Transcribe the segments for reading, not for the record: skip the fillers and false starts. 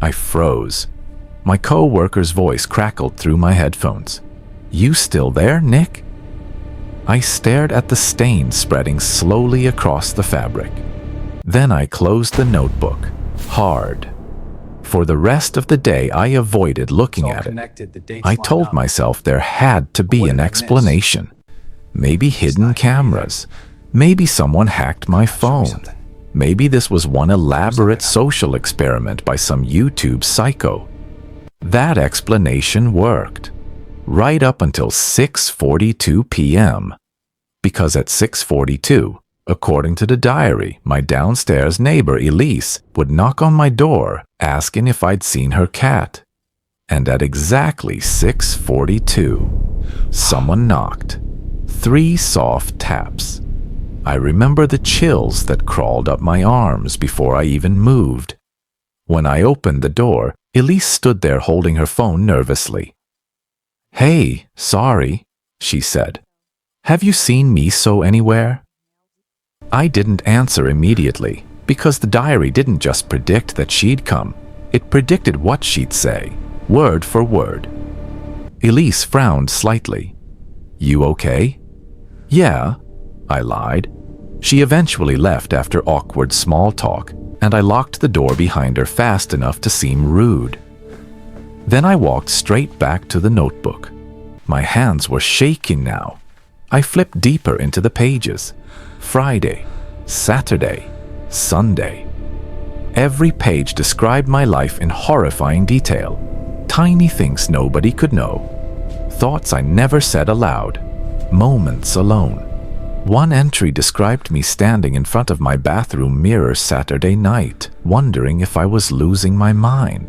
I froze. My co-worker's voice crackled through my headphones. "You still there, Nick?" I stared at the stain spreading slowly across the fabric. Then I closed the notebook, hard. For the rest of the day, I avoided looking at it. I told myself there had to be an explanation. Maybe hidden cameras. Maybe someone hacked my phone. Maybe this was one elaborate social experiment by some YouTube psycho. That explanation worked. Right up until 6:42 p.m. Because at 6:42, according to the diary, my downstairs neighbor Elise would knock on my door asking if I'd seen her cat. And at exactly 6:42, someone knocked. 3 soft taps. I remember the chills that crawled up my arms before I even moved. When I opened the door, Elise stood there holding her phone nervously. "Hey, sorry," she said. "Have you seen Miso anywhere?" I didn't answer immediately, because the diary didn't just predict that she'd come. It predicted what she'd say, word for word. Elise frowned slightly. "You okay?" "Yeah," I lied. She eventually left after awkward small talk, and I locked the door behind her fast enough to seem rude. Then I walked straight back to the notebook. My hands were shaking now. I flipped deeper into the pages. Friday, Saturday, Sunday. Every page described my life in horrifying detail. Tiny things nobody could know. Thoughts I never said aloud. Moments alone. One entry described me standing in front of my bathroom mirror Saturday night, wondering if I was losing my mind.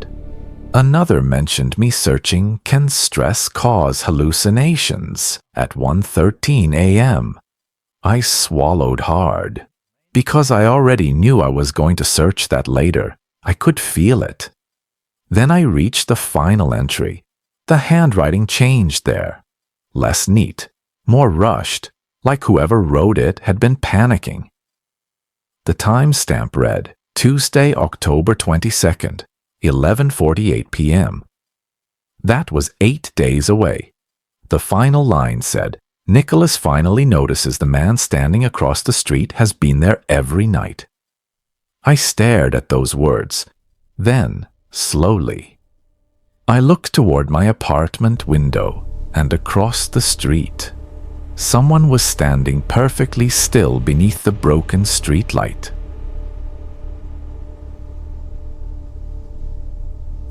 Another mentioned me searching, "Can stress cause hallucinations?" at 1:13 a.m. I swallowed hard. Because I already knew I was going to search that later. I could feel it. Then I reached the final entry. The handwriting changed there. Less neat, more rushed, like whoever wrote it had been panicking. The timestamp read, Tuesday, October 22nd, 11:48 p.m. That was 8 days away. The final line said, "Nicholas finally notices the man standing across the street has been there every night." I stared at those words. Then, slowly, I looked toward my apartment window and across the street. Someone was standing perfectly still beneath the broken streetlight.